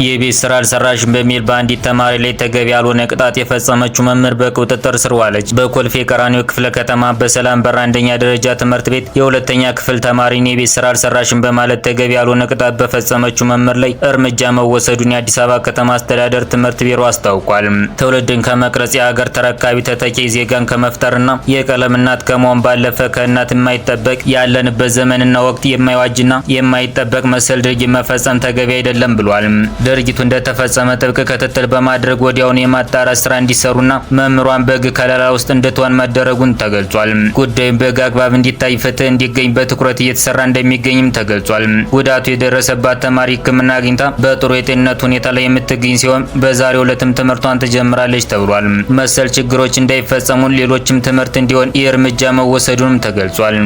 የቤት ስራ አልሰራሽም በሚል በአንዲት ተማሪ ላይ ተገቢ ያልሆነ ቅጣት የፈጸመችው መምህር በቁጥጥር ስር ዋለች። በኮልፌ ቀራኒዮ ክፍለ ከተማ በሰላም በር አንደኛ ደረጃ ትምህርት ቤት የሁለተኛ ክፍል ተማሪን የቤት ስራ አልሰራሽም በማለት ተገቢ ያልሆነ ቅጣት በፈጸመችው መምህር ላይ እርምጃ መወሰዱን የአዲስ አበባ ከተማ አስተዳደር ትምህርት ቢሮ አስታውቋል። ትውልድን ከመቅረጽ የሀገር ተረካቢ ተተኪ ዜጋን ከመፍጠርና የቀለም እናት ከመሆን ባለፈ ከእናት የማይጠበቅ ያለንበት ዘመንና ወቅት የማይዋጅና የማይጠበቅ መሰል ድርጊት መፈጸም ተገቢ አይደለም ብሏል። ድርጊቱ እንደተፈጸመ ጥብቅ ክትትል በማድረግ ወዲያውኑ የማጣራት ስራ እንዲሰሩና መምህሯን በሕግ ከለላ ውስጥ እንድትሆን መደረጉን ተገልጿል። ጉዳዩም በሕግ አግባብ እንዲታይ ፍትህ እንዲገኝ በትኩረት እየተሰራ እንደሚገኝም ተገልጿል። ጉዳቱ የደረሰባት ተማሪ ሕክምና አግኝታ በጥሩ የጤንነት ሁኔታ ላይ የምትገኝ ሲሆን በዛሬው ዕለትም ትምህርቷን ትጀምራለች ተብሏል። መሰል ችግሮች እንዳይፈጸሙ ሌሎችም ትምህርት እንዲሆን ይህ እርምጃ መወሰዱንም ተገልጿል።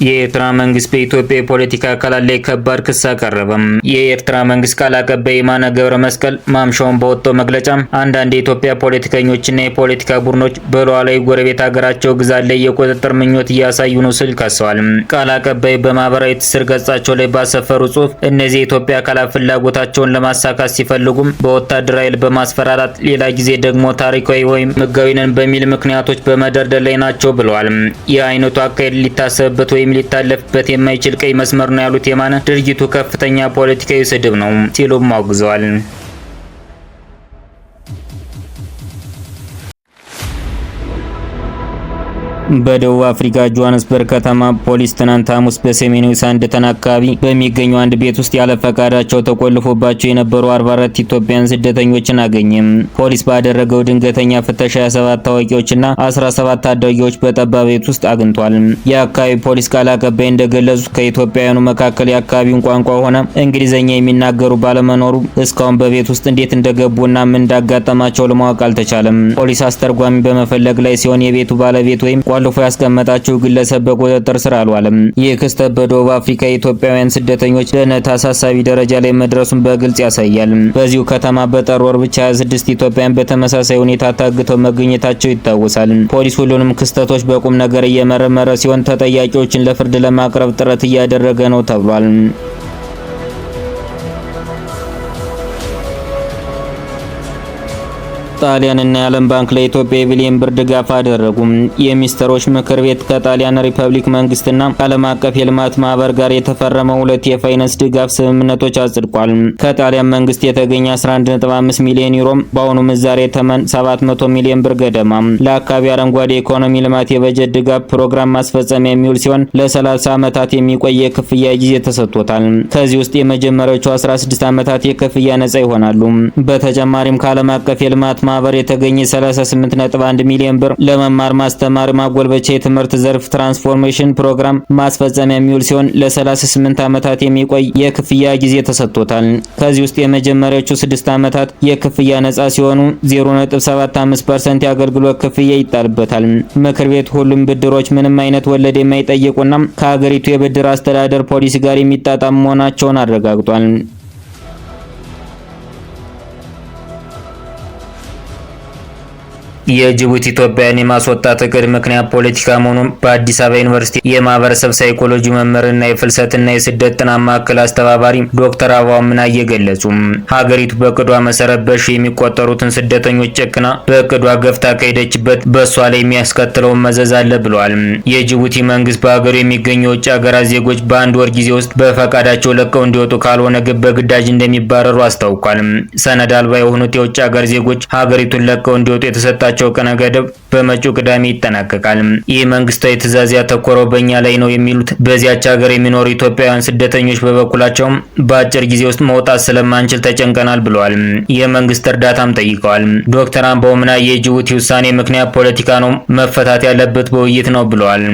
የኤርትራ መንግስት በኢትዮጵያ የፖለቲካ አካላት ላይ ከባድ ክስ አቀረበ። የኤርትራ መንግስት ቃል አቀባይ የማነ ገብረ መስቀል ማምሻውን በወጣው መግለጫ አንዳንድ የኢትዮጵያ ፖለቲከኞችና የፖለቲካ ቡድኖች በሉዓላዊ ጎረቤት ሀገራቸው ግዛት ላይ የቁጥጥር ምኞት እያሳዩ ነው ሲል ከሰዋል። ቃል አቀባይ በማህበራዊ ትስስር ገጻቸው ላይ ባሰፈሩ ጽሑፍ እነዚህ የኢትዮጵያ አካላት ፍላጎታቸውን ለማሳካት ሲፈልጉም በወታደራዊ ኃይል በማስፈራራት ሌላ ጊዜ ደግሞ ታሪካዊ ወይም ሕጋዊ ነን በሚል ምክንያቶች በመደርደር ላይ ናቸው ብለዋል። ይህ አይነቱ አካሄድ ሊታሰብበት ወይም ሊታለፍበት የማይችል ቀይ መስመር ነው ያሉት የማነ ድርጊቱ ከፍተኛ ፖለቲካዊ ስድብ ነው ሲሉም አውግዘዋል። በደቡብ አፍሪካ ጆሃንስበርግ ከተማ ፖሊስ ትናንት ሐሙስ በሰሜናዊ ሳንደተን አካባቢ በሚገኙ አንድ ቤት ውስጥ ያለ ፈቃዳቸው ተቆልፎባቸው የነበሩ 44 ኢትዮጵያን ስደተኞችን አገኘ። ፖሊስ ባደረገው ድንገተኛ ፍተሻ 27 ታዋቂዎችና 17 ታዳጊዎች በጠባብ ቤት ውስጥ አግኝቷል። የአካባቢ ፖሊስ ቃል አቀባይ እንደገለጹት ከኢትዮጵያውያኑ መካከል የአካባቢውን ቋንቋ ሆነ እንግሊዝኛ የሚናገሩ ባለመኖሩ እስካሁን በቤት ውስጥ እንዴት እንደገቡና ምን እንዳጋጠማቸው ለማወቅ አልተቻለም። ፖሊስ አስተርጓሚ በመፈለግ ላይ ሲሆን የቤቱ ባለቤት ወይም ቆልፎ ያስቀመጣቸው ግለሰብ በቁጥጥር ስር አልዋለም። ይህ ክስተት በደቡብ አፍሪካ የኢትዮጵያውያን ስደተኞች ደህንነት አሳሳቢ ደረጃ ላይ መድረሱን በግልጽ ያሳያል። በዚሁ ከተማ በጥር ወር ብቻ 26 ኢትዮጵያውያን በተመሳሳይ ሁኔታ ታግተው መገኘታቸው ይታወሳል። ፖሊስ ሁሉንም ክስተቶች በቁም ነገር እየመረመረ ሲሆን ተጠያቂዎችን ለፍርድ ለማቅረብ ጥረት እያደረገ ነው ተብሏል። ጣሊያንና የዓለም ባንክ ለኢትዮጵያ የቢሊየን ብር ድጋፍ አደረጉ። የሚኒስትሮች ምክር ቤት ከጣሊያን ሪፐብሊክ መንግስትና ዓለም አቀፍ የልማት ማህበር ጋር የተፈረመው ሁለት የፋይናንስ ድጋፍ ስምምነቶች አጽድቋል። ከጣሊያን መንግስት የተገኘ 11.5 ሚሊዮን ዩሮ በአሁኑ ምንዛሬ ተመን 700 ሚሊዮን ብር ገደማ ለአካባቢ አረንጓዴ ኢኮኖሚ ልማት የበጀት ድጋፍ ፕሮግራም ማስፈጸሚያ የሚውል ሲሆን ለ30 ዓመታት የሚቆይ የክፍያ ጊዜ ተሰጥቶታል። ከዚህ ውስጥ የመጀመሪያዎቹ 16 ዓመታት የክፍያ ነጻ ይሆናሉ። በተጨማሪም ከዓለም አቀፍ የልማት ማህበር የተገኘ 38.1 ሚሊዮን ብር ለመማር ማስተማር ማጎልበቻ የትምህርት ዘርፍ ትራንስፎርሜሽን ፕሮግራም ማስፈጸሚያ የሚውል ሲሆን ለ38 ዓመታት የሚቆይ የክፍያ ጊዜ ተሰጥቶታል። ከዚህ ውስጥ የመጀመሪያዎቹ 6 ዓመታት የክፍያ ነጻ ሲሆኑ 0.75% የአገልግሎት ክፍያ ይጣልበታል። ምክር ቤት ሁሉም ብድሮች ምንም አይነት ወለድ የማይጠይቁና ከሀገሪቱ የብድር አስተዳደር ፖሊሲ ጋር የሚጣጣም መሆናቸውን አረጋግጧል። የጅቡቲ ኢትዮጵያን የማስወጣት እቅድ ምክንያት ፖለቲካ መሆኑን በአዲስ አበባ ዩኒቨርሲቲ የማህበረሰብ ሳይኮሎጂ መምህርና የፍልሰትና የስደት ጥናት ማዕከል አስተባባሪ ዶክተር አበባው ምናዬ ገለጹ። ሀገሪቱ በእቅዷ መሰረት በሺ የሚቆጠሩትን ስደተኞች ጨክና በእቅዷ ገፍታ ከሄደችበት በእሷ ላይ የሚያስከትለውን መዘዝ አለ ብለዋል። የጅቡቲ መንግስት በሀገሩ የሚገኙ የውጭ ሀገራት ዜጎች በአንድ ወር ጊዜ ውስጥ በፈቃዳቸው ለቀው እንዲወጡ ካልሆነ ግን በግዳጅ እንደሚባረሩ አስታውቋል። ሰነድ አልባ የሆኑት የውጭ ሀገር ዜጎች ሀገሪቱን ለቀው እንዲወጡ የተሰጣቸው ቀነ ገደብ በመጪው ቅዳሜ ይጠናቀቃል። ይህ መንግስታዊ ትዕዛዝ ያተኮረው በእኛ ላይ ነው የሚሉት በዚያች ሀገር የሚኖሩ ኢትዮጵያውያን ስደተኞች በበኩላቸው በአጭር ጊዜ ውስጥ መውጣት ስለማንችል ተጨንቀናል ብለዋል። የመንግስት እርዳታም ጠይቀዋል። ዶክተር አበባው ምናዬ የጅቡቲ ውሳኔ ምክንያት ፖለቲካ ነው፣ መፈታት ያለበት በውይይት ነው ብለዋል።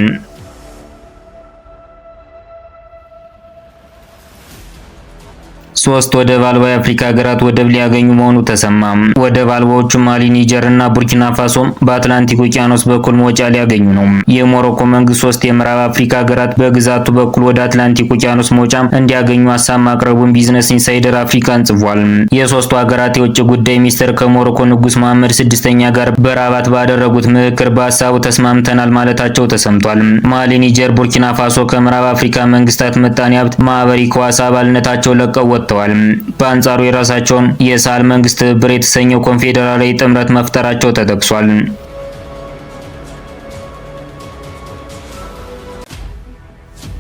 ሶስት ወደብ አልባ የአፍሪካ ሀገራት ወደብ ሊያገኙ መሆኑ ተሰማ። ወደብ አልባዎቹ ማሊ፣ ኒጀር እና ቡርኪና ፋሶ በአትላንቲክ ውቅያኖስ በኩል መውጫ ሊያገኙ ነው። የሞሮኮ መንግስት ሶስት የምዕራብ አፍሪካ ሀገራት በግዛቱ በኩል ወደ አትላንቲክ ውቅያኖስ መውጫ እንዲያገኙ ሀሳብ ማቅረቡን ቢዝነስ ኢንሳይደር አፍሪካን ጽፏል። የሶስቱ ሀገራት የውጭ ጉዳይ ሚኒስትር ከሞሮኮ ንጉስ መሐመድ ስድስተኛ ጋር በራባት ባደረጉት ምክክር በሀሳቡ ተስማምተናል ማለታቸው ተሰምቷል። ማሊ፣ ኒጀር፣ ቡርኪና ፋሶ ከምዕራብ አፍሪካ መንግስታት ምጣኔ ሀብት ማህበር ኢኮዋስ አባልነታቸው ለቀው ወጥተዋል። በአንጻሩ የራሳቸውን የሳህል መንግስት ትብብር የተሰኘው ኮንፌዴራላዊ ጥምረት መፍጠራቸው ተጠቅሷል።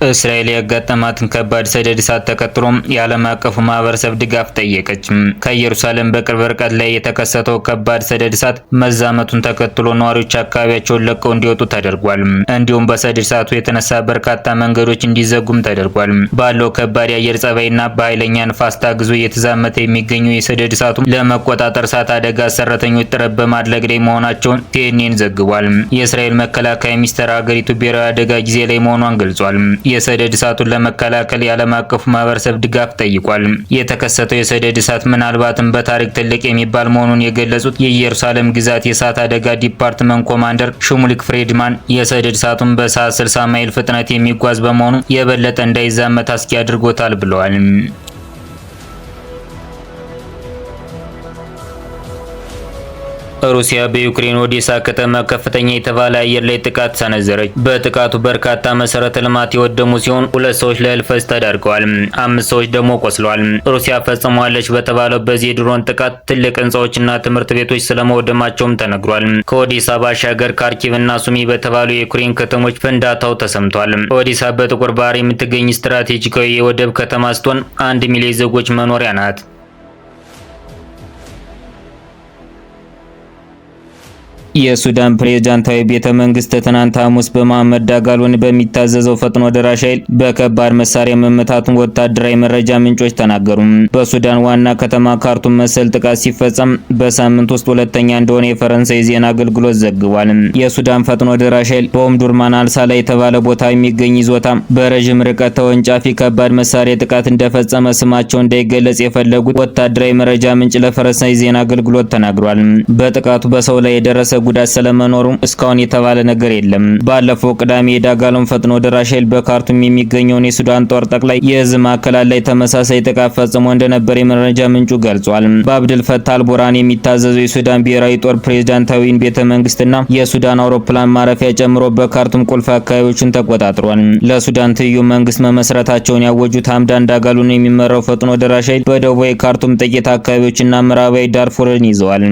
እስራኤል ያጋጠማትን ከባድ ሰደድ እሳት ተከትሎ የዓለም አቀፉ ማህበረሰብ ድጋፍ ጠየቀች። ከኢየሩሳሌም በቅርብ ርቀት ላይ የተከሰተው ከባድ ሰደድ እሳት መዛመቱን ተከትሎ ነዋሪዎች አካባቢያቸውን ለቀው እንዲወጡ ተደርጓል። እንዲሁም በሰደድ እሳቱ የተነሳ በርካታ መንገዶች እንዲዘጉም ተደርጓል። ባለው ከባድ የአየር ጸባይና በኃይለኛ ንፋስ ታግዞ እየተዛመተ የሚገኘው የሰደድ እሳቱ ለመቆጣጠር እሳት አደጋ ሰራተኞች ጥረት በማድረግ ላይ መሆናቸውን ሲኤንኤን ዘግቧል። የእስራኤል መከላከያ ሚኒስቴር ሀገሪቱ ብሔራዊ አደጋ ጊዜ ላይ መሆኗን ገልጿል። የሰደድ እሳቱን ለመከላከል የዓለም አቀፉ ማህበረሰብ ድጋፍ ጠይቋል። የተከሰተው የሰደድ እሳት ምናልባትም በታሪክ ትልቅ የሚባል መሆኑን የገለጹት የኢየሩሳሌም ግዛት የእሳት አደጋ ዲፓርትመንት ኮማንደር ሹሙሊክ ፍሬድማን የሰደድ እሳቱን በሰዓት 60 ማይል ፍጥነት የሚጓዝ በመሆኑ የበለጠ እንዳይዛመት አስጊ አድርጎታል ብለዋል። ሩሲያ በዩክሬን ኦዴሳ ከተማ ከፍተኛ የተባለ አየር ላይ ጥቃት ሰነዘረች። በጥቃቱ በርካታ መሰረተ ልማት የወደሙ ሲሆን 2 ሰዎች ለህልፈት ተዳርገዋል፣ 5 ሰዎች ደግሞ ቆስለዋል። ሩሲያ ፈጽሟለች በተባለው በዚህ የድሮን ጥቃት ትልቅ ህንጻዎችና ትምህርት ቤቶች ስለመውደማቸውም ተነግሯል። ከኦዴሳ ባሻገር ካርኪቭ እና ሱሚ በተባሉ የዩክሬን ከተሞች ፍንዳታው ተሰምቷል። ኦዴሳ በጥቁር ባህር የምትገኝ ስትራቴጂካዊ የወደብ ከተማ ስትሆን 1 ሚሊዮን ዜጎች መኖሪያ ናት። የሱዳን ፕሬዝዳንታዊ ቤተ መንግስት ትናንት ሐሙስ በመሐመድ ዳጋሎን በሚታዘዘው ፈጥኖ ደራሽ ኃይል በከባድ መሳሪያ መመታቱን ወታደራዊ መረጃ ምንጮች ተናገሩ። በሱዳን ዋና ከተማ ካርቱም መሰል ጥቃት ሲፈጸም በሳምንት ውስጥ ሁለተኛ እንደሆነ የፈረንሳይ ዜና አገልግሎት ዘግቧል። የሱዳን ፈጥኖ ደራሽ ኃይል በኦምዱርማን አልሳላ የተባለ ቦታ የሚገኝ ይዞታ በረዥም ርቀት ተወንጫፊ ከባድ መሳሪያ ጥቃት እንደፈጸመ ስማቸው እንዳይገለጽ የፈለጉት ወታደራዊ መረጃ ምንጭ ለፈረንሳይ ዜና አገልግሎት ተናግሯል። በጥቃቱ በሰው ላይ የደረሰ ጉዳት ስለመኖሩ እስካሁን የተባለ ነገር የለም። ባለፈው ቅዳሜ የዳጋሎን ፈጥኖ ደራሽ ኃይል በካርቱም የሚገኘውን የሱዳን ጦር ጠቅላይ የእዝ ማዕከላት ላይ ተመሳሳይ ጥቃት ፈጽሞ እንደነበር የመረጃ ምንጩ ገልጿል። በአብድል ፈታህ አልቡርሃን የሚታዘዘው የሱዳን ብሔራዊ ጦር ፕሬዝዳንታዊን ቤተ መንግስትና የሱዳን አውሮፕላን ማረፊያ ጨምሮ በካርቱም ቁልፍ አካባቢዎችን ተቆጣጥሯል። ለሱዳን ትይዩ መንግስት መመስረታቸውን ያወጁት ሐምዳን ዳጋሎን የሚመራው ፈጥኖ ደራሽ ኃይል በደቡባዊ ካርቱም ጥቂት አካባቢዎችና ምዕራባዊ ዳርፉርን ይዘዋል።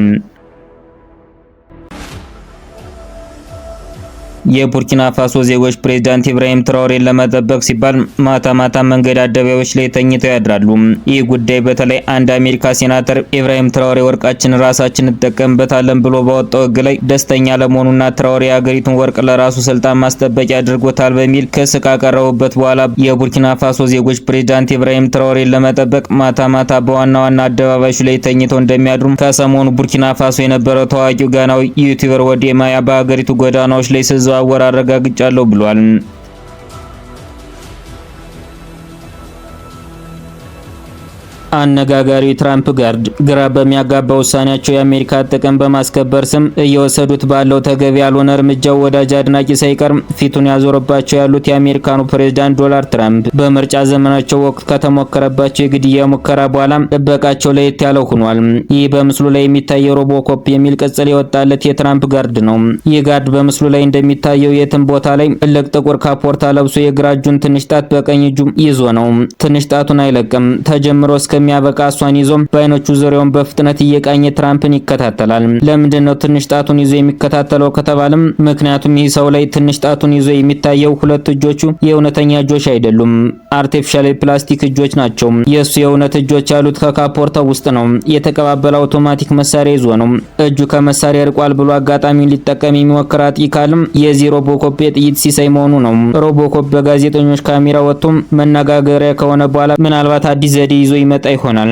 የቡርኪና ፋሶ ዜጎች ፕሬዝዳንት ኢብራሂም ትራኦሬን ለመጠበቅ ሲባል ማታ ማታ መንገድ አደባባዮች ላይ ተኝተው ያድራሉ። ይህ ጉዳይ በተለይ አንድ አሜሪካ ሴናተር ኢብራሂም ትራኦሬ ወርቃችን ራሳችን እንጠቀምበታለን ብሎ ባወጣው ሕግ ላይ ደስተኛ ለመሆኑና ትራኦሬ የሀገሪቱን ወርቅ ለራሱ ስልጣን ማስጠበቂያ አድርጎታል በሚል ክስ ካቀረቡበት በኋላ የቡርኪና ፋሶ ዜጎች ፕሬዝዳንት ኢብራሂም ትራኦሬን ለመጠበቅ ማታ ማታ በዋና ዋና አደባባዮች ላይ ተኝተው እንደሚያድሩ ከሰሞኑ ቡርኪና ፋሶ የነበረው ታዋቂው ጋናዊ ዩቲዩበር ወዴ ማያ በሀገሪቱ ጎዳናዎች ላይ ሲዘዋወር አረጋግጫለሁ ብሏል። አነጋጋሪው የትራምፕ ጋርድ ግራ በሚያጋባ ውሳኔያቸው የአሜሪካ ጥቅም በማስከበር ስም እየወሰዱት ባለው ተገቢ ያልሆነ እርምጃው ወዳጅ አድናቂ ሳይቀር ፊቱን ያዞረባቸው ያሉት የአሜሪካኑ ፕሬዝዳንት ዶናልድ ትራምፕ በምርጫ ዘመናቸው ወቅት ከተሞከረባቸው የግድያ ሙከራ በኋላ ጥበቃቸው ለየት ያለው ሆኗል። ይህ በምስሉ ላይ የሚታየው ሮቦኮፕ የሚል ቅጽል የወጣለት የትራምፕ ጋርድ ነው። ይህ ጋርድ በምስሉ ላይ እንደሚታየው የትም ቦታ ላይ ትልቅ ጥቁር ካፖርታ ለብሶ የግራ እጁን ትንሽ ጣት በቀኝ እጁ ይዞ ነው። ትንሽ ጣቱን አይለቅም። ተጀምሮ የሚያበቃ እሷን ይዞ በአይኖቹ ዙሪያውን በፍጥነት እየቃኘ ትራምፕን ይከታተላል። ለምንድን ነው ትንሽ ጣቱን ይዞ የሚከታተለው ከተባለም ምክንያቱም ይህ ሰው ላይ ትንሽ ጣቱን ይዞ የሚታየው ሁለት እጆቹ የእውነተኛ እጆች አይደሉም፣ አርቲፊሻል ፕላስቲክ እጆች ናቸው። የሱ የእውነት እጆች ያሉት ከካፖርታው ውስጥ ነው። የተቀባበለ አውቶማቲክ መሳሪያ ይዞ ነው። እጁ ከመሳሪያ ርቋል ብሎ አጋጣሚውን ሊጠቀም የሚሞክር አጥቂ ካለም የዚህ ሮቦኮፕ የጥይት ሲሳይ መሆኑ ነው። ሮቦኮፕ በጋዜጠኞች ካሜራ ወጥቶ መነጋገሪያ ከሆነ በኋላ ምናልባት አዲስ ዘዴ ይዞ ይመጣ ይሆናል።